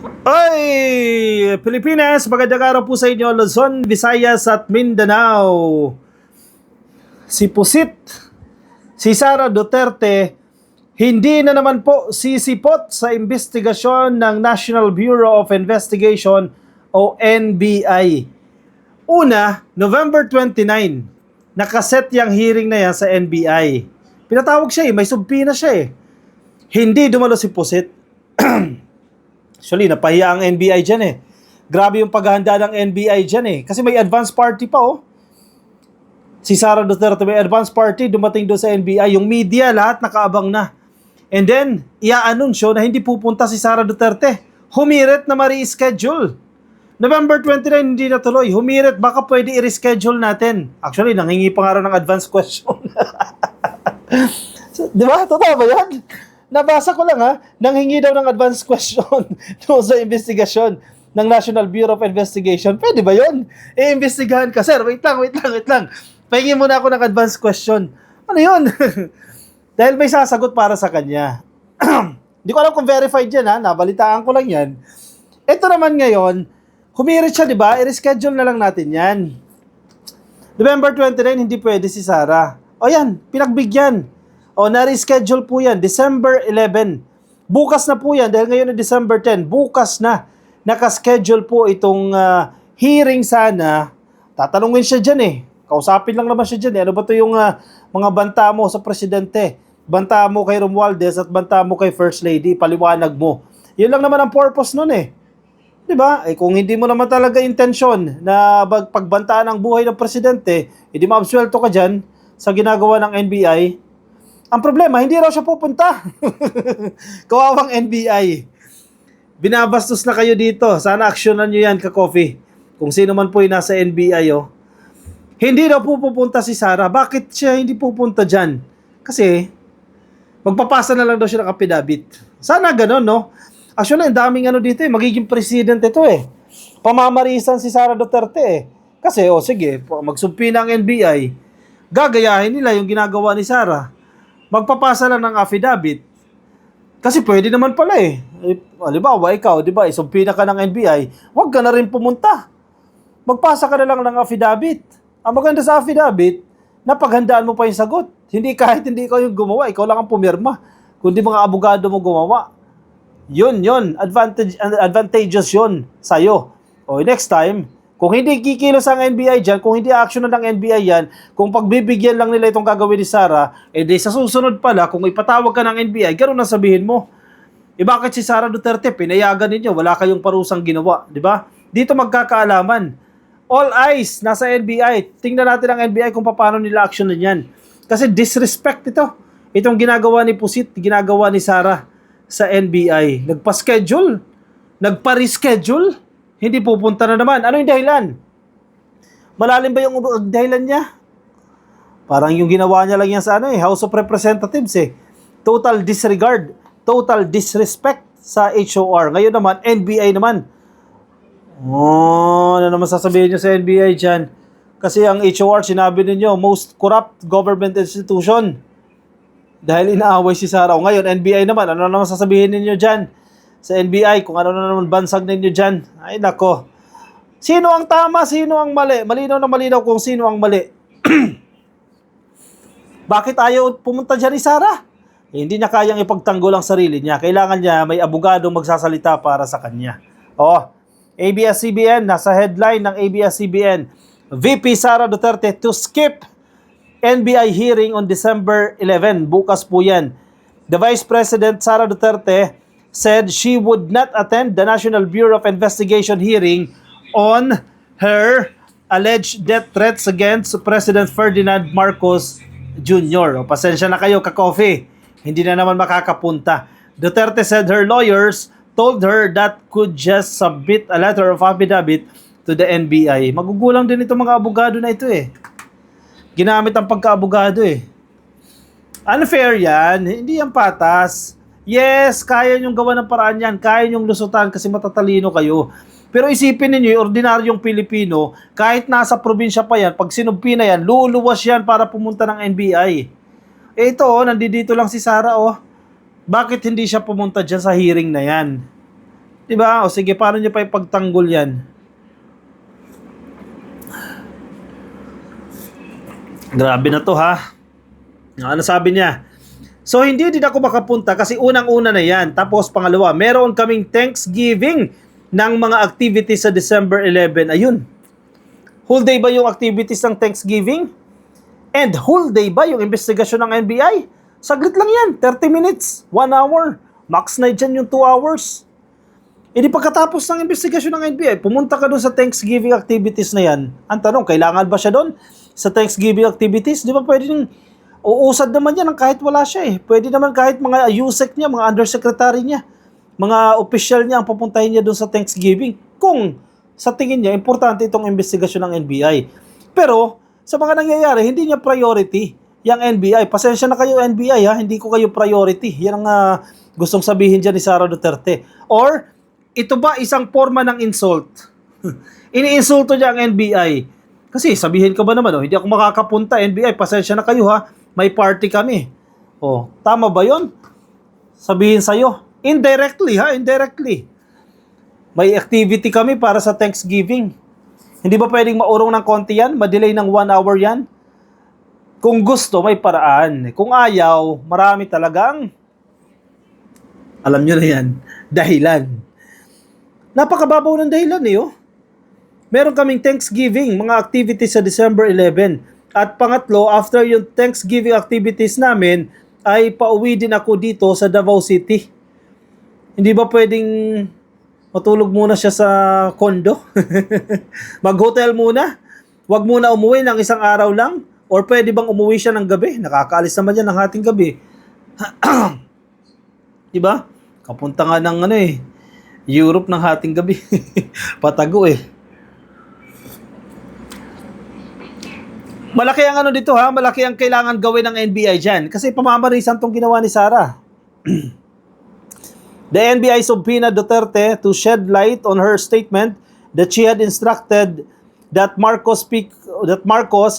Oy! Pilipinas, magandang araw po sa inyo, Luzon, Visayas at Mindanao. Si Pusit, si Sara Duterte, hindi na naman po sisipot sa investigasyon ng National Bureau of Investigation o NBI. Una, November 29, nakaset yung hearing na yan sa NBI. Pinatawag siya may subpoena siya. Hindi dumalo si Pusit. Actually, napahiya ang NBI dyan Grabe yung paghahanda ng NBI dyan Kasi may advance party pa Si Sara Duterte may advance party, dumating doon sa NBI. Yung media, lahat nakaabang na. And then, i-anunsyo na hindi pupunta si Sara Duterte. Humirit na ma-reschedule. November 29, hindi natuloy. Humirit, baka pwede i-reschedule natin. Actually, nanghingi pa nga rin ng advance question. Di ba? Totoo ba yan? Nabasa ko lang nanghingi daw ng advance question doon sa investigasyon ng National Bureau of Investigation. Pwede ba yun? I-investigahan ka. Sir, wait lang. Pahingi muna ako ng advance question. Ano yun? Dahil may sasagot para sa kanya. Hindi ko alam kung verified yan nabalitaan ko lang yan. Ito naman ngayon, humirit siya, di ba? I-reschedule na lang natin yan. November 29, hindi pwede si Sara. O yan, pinagbigyan. O, na-reschedule po yan, December 11. Bukas na po yan, dahil ngayon na December 10. Bukas na, nakaschedule po itong hearing sana. Tatanungin siya dyan Kausapin lang naman siya dyan Ano ba ito yung mga banta mo sa presidente? Banta mo kay Romualdez at banta mo kay First Lady, paliwanag mo. Yun lang naman ang purpose nun Diba? Kung hindi mo naman talaga intensyon na pagbantaan ang buhay ng presidente, hindi maabsuelto ka dyan sa ginagawa ng NBI. Ang problema, hindi raw siya pupunta. Kawawang NBI. Binabastos na kayo dito. Sana aksyonan nyo yan, ka-coffee. Kung sino man po yung nasa NBI, Hindi daw pupunta si Sara. Bakit siya hindi pupunta dyan? Kasi, magpapasa na lang daw siya ng affidavit. Sana ganun, no? Actually, ang daming dito magiging president ito Pamamarisan si Sara Duterte Kasi, sige, magsumpi ng NBI, gagayahin nila yung ginagawa ni Sara. Magpapasa lang ng affidavit. Kasi pwede naman pala halimbawa, ikaw, di ba, isumpi na ka ng NBI, huwag ka na rin pumunta. Magpasa ka na lang ng affidavit. Ang maganda sa affidavit, napaghandaan mo pa yung sagot. Kahit hindi ikaw yung gumawa, ikaw lang ang pumirma. Kundi mga abogado mo gumawa. Yun. Advantageous yun sa'yo. O next time, kung hindi kikilos ang NBI dyan, kung hindi action ng NBI yan, kung pagbibigyan lang nila itong gagawin ni Sara, di sa susunod pala, kung ipatawag ka ng NBI, gano'n na sabihin mo. Bakit si Sara Duterte, pinayagan ninyo, wala kayong parusang ginawa, di ba? Dito magkakaalaman. All eyes, nasa NBI. Tingnan natin ang NBI kung paano nila action na yan. Kasi disrespect ito. Itong ginagawa ni Pusit, ginagawa ni Sara sa NBI. Nagpa-schedule, nagpa-reschedule, hindi pupunta na naman. Ano yung dahilan? Malalim ba yung dahilan niya? Parang yung ginawa niya lang yan sa House of Representatives Total disregard, total disrespect sa HOR. Ngayon naman, NBI naman. Ano naman sasabihin niyo sa NBI dyan? Kasi ang HOR, sinabi ninyo, most corrupt government institution. Dahil inaaway si Sara. Ngayon, NBI naman, ano naman sasabihin ninyo dyan? Sa NBI, kung ano na naman bansag ninyo dyan. Ay, nako. Sino ang tama, sino ang mali? Malinaw na malinaw kung sino ang mali. Bakit ayaw pumunta dyan ni Sara? Hindi niya kayang ipagtanggol ang sarili niya. Kailangan niya may abogadong magsasalita para sa kanya. ABS-CBN, nasa headline ng ABS-CBN, VP Sara Duterte to skip NBI hearing on December 11. Bukas po yan. The Vice President Sara Duterte said she would not attend the National Bureau of Investigation hearing on her alleged death threats against President Ferdinand Marcos Jr. Pasensya na kayo, ka-coffee. Hindi na naman makakapunta. Duterte said her lawyers told her that could just submit a letter of affidavit to the NBI. Magugulang din itong mga abogado na ito Ginamit ang pagka-abogado Unfair yan. Hindi yan patas. Yes, kaya nyong gawa ng paraan yan. Kaya nyong lusutan kasi matatalino kayo. Pero isipin ninyo, yung ordinaryong Pilipino, kahit nasa probinsya pa yan, pag sinumpi na yan, luluwas yan para pumunta ng NBI. Ito, nandito lang si Sara, Bakit hindi siya pumunta dyan sa hearing na yan? Diba? O sige, paano niya pa ipagtanggol yan? Grabe na to ha. Ano sabi niya? So hindi din ako makapunta kasi unang-una na yan. Tapos pangalawa, meron kaming Thanksgiving ng mga activities sa December 11. Ayun. Whole day ba yung activities ng Thanksgiving? And whole day ba yung investigasyon ng NBI? Saglit lang yan. 30 minutes. 1 hour. Max na dyan yung 2 hours. E di pagkatapos ng investigasyon ng NBI, pumunta ka doon sa Thanksgiving activities na yan. Ang tanong, kailangan ba siya doon sa Thanksgiving activities? Di ba pwede yung uusad naman yan ng kahit wala siya eh. Pwede naman kahit mga USEC niya, mga undersecretary niya, mga official niya ang pupuntahin niya doon sa Thanksgiving. Kung sa tingin niya, importante itong investigasyon ng NBI. Pero, sa mga nangyayari, hindi niya priority yung NBI. Pasensya na kayo NBI ha, hindi ko kayo priority. Yan ang gustong sabihin dyan ni Sara Duterte. Or, ito ba isang forma ng insult? Iniinsulto niya ang NBI. Kasi sabihin ko ba naman, hindi ako makakapunta NBI, pasensya na kayo ha, may party kami. Tama ba yon? Sabihin sa'yo. Indirectly ha, indirectly. May activity kami para sa Thanksgiving. Hindi ba pwedeng maurong ng konti yan? Madelay ng 1 hour yan? Kung gusto, may paraan. Kung ayaw, marami talagang, alam nyo na yan, dahilan. Napakababaw ng dahilan eh, Meron kaming Thanksgiving, mga activities sa December 11. At pangatlo, after yung Thanksgiving activities namin, ay pauwi din ako dito sa Davao City. Hindi ba pwedeng matulog muna siya sa condo? Mag-hotel muna? Huwag muna umuwi ng isang araw lang? Or pwede bang umuwi siya ng gabi? Nakakaalis naman yan ng hating gabi. Diba? Kapunta nga ng Europe ng hating gabi. Patago Malaki ang dito ha, malaki ang kailangan gawin ng NBI dyan. Kasi pamamarisan tong ginawa ni Sara. The NBI subpoenaed Duterte to shed light on her statement that she had instructed that Marcos,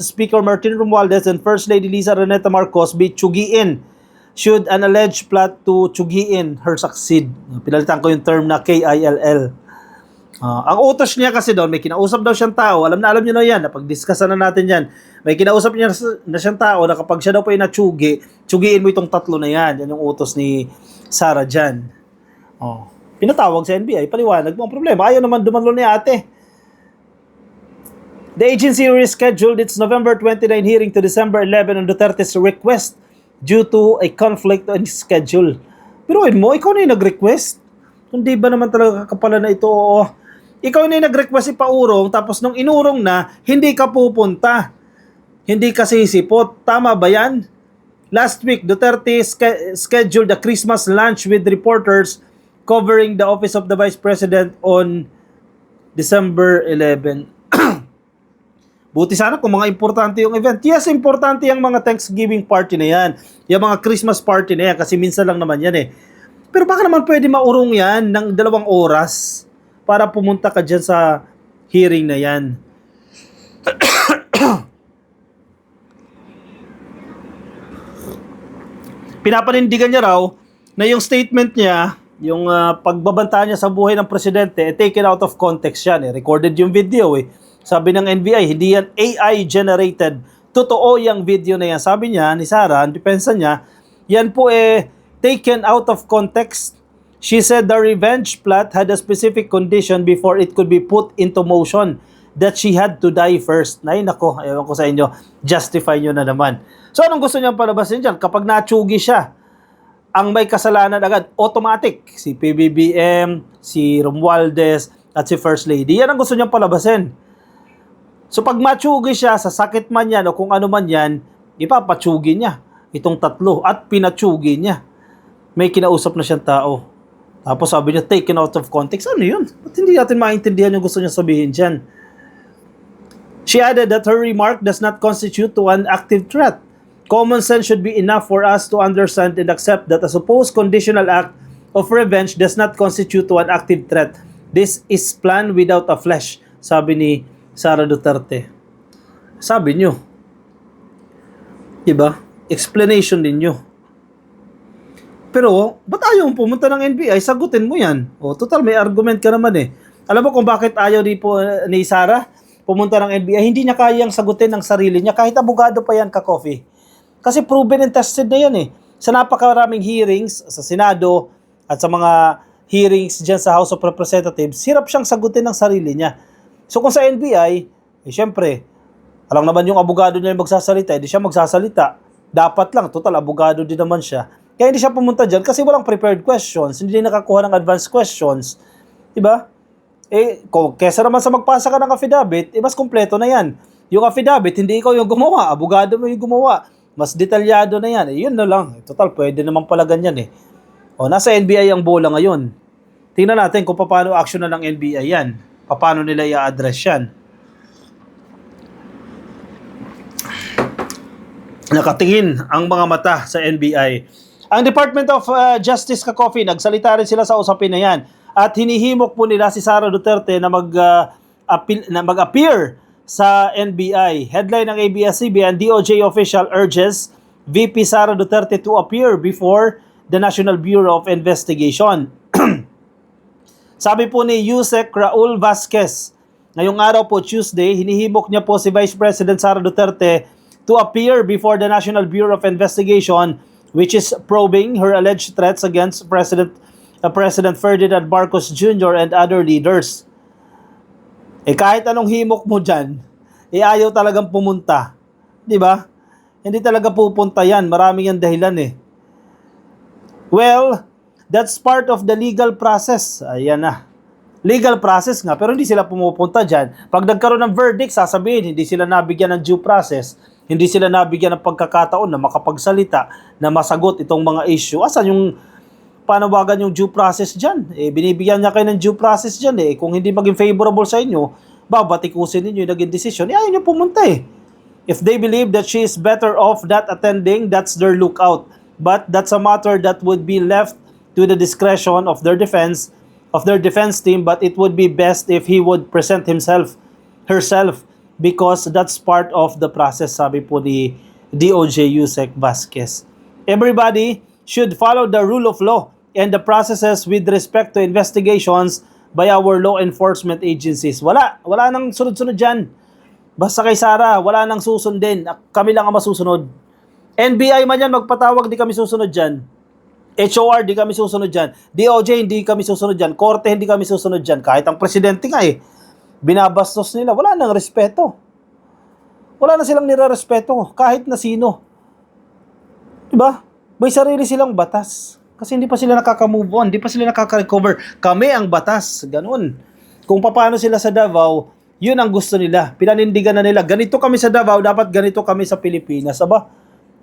Speaker Martin Romualdez, and First Lady Liza Reneta Marcos be tsugiin should an alleged plot to tsugiin her succeed. Pinalitan ko yung term na KILL. Ang utos niya kasi doon, may kinausap daw siyang tao, alam niyo na yan, napag-discussan na natin yan, may kinausap niya na siyang tao na kapag siya daw pa yung tsugiin mo itong tatlo na yan, yan yung utos ni Sara dyan. Pinatawag sa NBI, paliwanag mo ang problema, ayaw naman dumanlo ni ate. The agency rescheduled its November 29 hearing to December 11 on Duterte's request due to a conflict on schedule. Pero ikaw na yung nag-request. Hindi ba naman talaga kapala na ito? Ikaw na yung nag-request ipaurong, tapos nung inurong na, hindi ka pupunta. Hindi ka sisipot. Tama ba yan? Last week, Duterte scheduled a Christmas lunch with reporters covering the office of the Vice President on December 11. Buti sana kung mga importante yung event. Yes, importante yung mga Thanksgiving party na yan. Yung mga Christmas party na yan, kasi minsan lang naman yan Pero baka naman pwede maurong yan ng 2 oras para pumunta ka dyan sa hearing na yan. Pinapanindigan niya raw na yung statement niya, yung pagbabanta niya sa buhay ng presidente, taken out of context yan. Recorded yung video Sabi ng NBI, hindi yan AI generated. Totoo yung video na yan. Sabi niya, ni Sara, ang depensa niya, yan po taken out of context. She said the revenge plot had a specific condition before it could be put into motion, that she had to die first. Nako, ewan ko sa inyo, justify nyo na naman. So anong gusto niyang palabasin dyan? Kapag natsugi siya, ang may kasalanan agad, automatic. Si PBBM, si Romualdez, at si First Lady. Yan ang gusto niyang palabasin. So pag matsugi siya, sa sakit man yan o kung ano man yan, ipapatsugi niya itong tatlo at pinatsugi niya. May kinausap na siyang tao. Tapos sabi niya, taken out of context. Ano yun? Ba't hindi natin maintindihan yung gusto niya sabihin dyan? She added that her remark does not constitute to an active threat. Common sense should be enough for us to understand and accept that a supposed conditional act of revenge does not constitute to an active threat. This is plan without a flesh, sabi ni Sara Duterte. Sabi nyo. Diba? Explanation ninyo. Pero, ba't ayaw mong pumunta ng NBI? Sagutin mo yan. O, total, may argument ka naman eh. Alam mo kung bakit ayaw ni Sara pumunta ng NBI? Hindi niya kayang sagutin ng sarili niya. Kahit abogado pa yan, ka-coffee. Kasi proven and tested na yan eh. Sa napakaraming hearings sa Senado at sa mga hearings dyan sa House of Representatives, hirap siyang sagutin ng sarili niya. So kung sa NBI, syempre, alam naman yung abogado niya yung magsasalita, hindi siya magsasalita. Dapat lang, total, abogado din naman siya. Kaya hindi siya pumunta dyan kasi walang prepared questions, hindi nakakuha ng advanced questions. Diba? Kesa naman sa magpasa ka ng affidavit, mas kompleto na yan. Yung affidavit, hindi ikaw yung gumawa, abogado mo yung gumawa. Mas detalyado na yan. Yun na lang. Total, pwede naman pala ganyan eh. Nasa NBI ang bola ngayon. Tingnan natin kung paano action na ng NBI yan. Paano nila i-address yan. Nakatingin ang mga mata sa NBI. Ang Department of Justice, ka-coffee, nagsalita rin sila sa usapin na yan. At hinihimok po nila si Sara Duterte na mag-appear sa NBI. Headline ng ABS-CBN, DOJ official urges VP Sara Duterte to appear before the National Bureau of Investigation. Sabi po ni Yusek Raul Vasquez, ngayong araw po Tuesday, hinihimok niya po si Vice President Sara Duterte to appear before the National Bureau of Investigation, which is probing her alleged threats against President Ferdinand Marcos Jr. and other leaders. Kahit anong himok mo dyan, ayaw talagang pumunta. Di ba? Hindi talaga pupunta yan. Maraming yung dahilan eh. Well, that's part of the legal process. Ayan na. Legal process nga, pero hindi sila pumupunta dyan. Pag nagkaroon ng verdict, sasabihin, hindi sila nabigyan ng due process. Hindi sila nabigyan ng pagkakataon na makapagsalita, na masagot itong mga issue. Asan yung panawagan yung due process dyan? Binibigyan niya kayo ng due process dyan eh. Kung hindi maging favorable sa inyo, babatikusin ninyo yung naging decision. Ayaw nyo pumunta eh. If they believe that she is better off not attending, that's their lookout. But that's a matter that would be left to the discretion of their defense team, but it would be best if he would present herself, because that's part of the process, sabi po ni DOJ Yusek Vasquez. Everybody should follow the rule of law and the processes with respect to investigations by our law enforcement agencies. Wala nang sunod-sunod dyan. Basta kay Sara, wala nang susundin. Kami lang ang masusunod. NBI man yan, magpatawag, di kami susunod dyan. HOR, di kami susunod dyan. DOJ, hindi kami susunod dyan. Korte, hindi kami susunod dyan. Kahit ang presidente nga binabastos nila. Wala nang respeto. Wala na silang nire-respeto. Kahit na sino. Diba? May sarili silang batas. Kasi hindi pa sila nakaka-move on. Hindi pa sila nakaka-recover. Kami ang batas. Ganun. Kung paano sila sa Davao, yun ang gusto nila. Pinanindigan na nila. Ganito kami sa Davao, dapat ganito kami sa Pilipinas. Aba,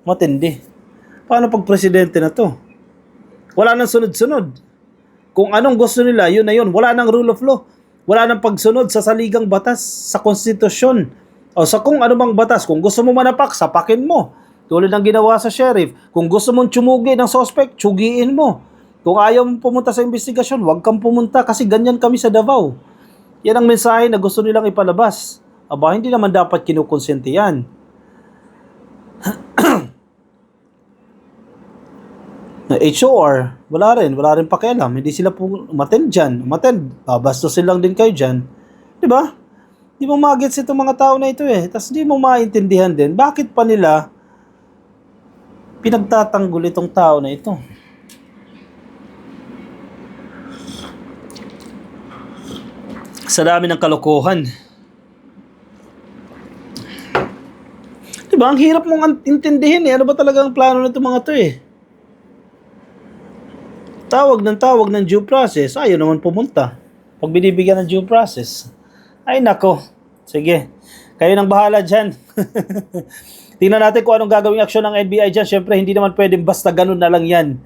matindi. Paano pag presidente na to? Wala nang sunod-sunod. Kung anong gusto nila, yun na yun. Wala nang rule of law. Wala nang pagsunod sa saligang batas, sa konstitusyon, o sa kung ano bang batas. Kung gusto mo manapak, sapakin mo. Tulad ng ginawa sa sheriff. Kung gusto mong tsumugi ng suspect, tsugiin mo. Kung ayaw mong pumunta sa investigasyon, huwag kang pumunta kasi ganyan kami sa Davao. Yan ang mensahe na gusto nilang ipalabas. Aba, hindi naman dapat kinukonsente yan. Na HOR, wala rin pakialam. Hindi sila umattend dyan. Babastusin lang din kayo dyan. Diba? Di mo magets itong mga tao na ito eh. Tapos di mo maintindihan din, bakit pa nila pinagtatanggol itong tao na ito. Sa dami ng kalokohan. Diba? Ang hirap mong intindihin eh. Ano ba talagang plano na itong mga ito eh? Tawag ng due process, ayaw naman pumunta. Pag binibigyan ng due process, ay nako, sige, kayo nang bahala dyan. Tingnan natin kung anong gagawing aksyon ng NBI dyan. Siyempre, hindi naman pwedeng basta ganun na lang yan.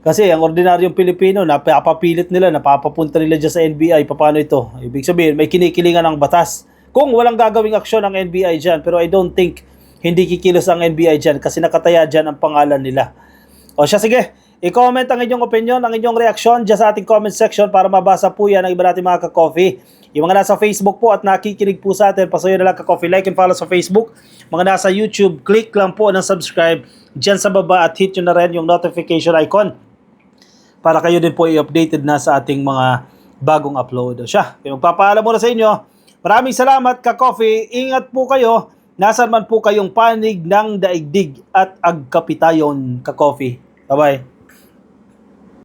Kasi ang ordinaryong Pilipino, napapapilit nila, napapapunta nila dyan sa NBI. Paano ito? Ibig sabihin, may kinikilingan ng batas. Kung walang gagawing aksyon ng NBI dyan, pero I don't think hindi kikilos ang NBI dyan kasi nakataya dyan ang pangalan nila. O siya, sige. I-comment ang inyong opinion, ang inyong reaksyon dyan sa ating comment section para mabasa po yan ng iba natin mga ka-coffee. Yung mga nasa Facebook po at nakikinig po sa atin, pasuyo na lang ka-coffee, like and follow sa Facebook. Mga nasa YouTube, click lang po ng subscribe dyan sa baba at hit nyo na rin yung notification icon para kayo din po i-updated na sa ating mga bagong upload. Siya, kaya magpapaalam muna sa inyo. Maraming salamat ka-coffee. Ingat po kayo. Nasaan man po kayong panig ng daigdig at agkapitayon ka-coffee. Bye-bye.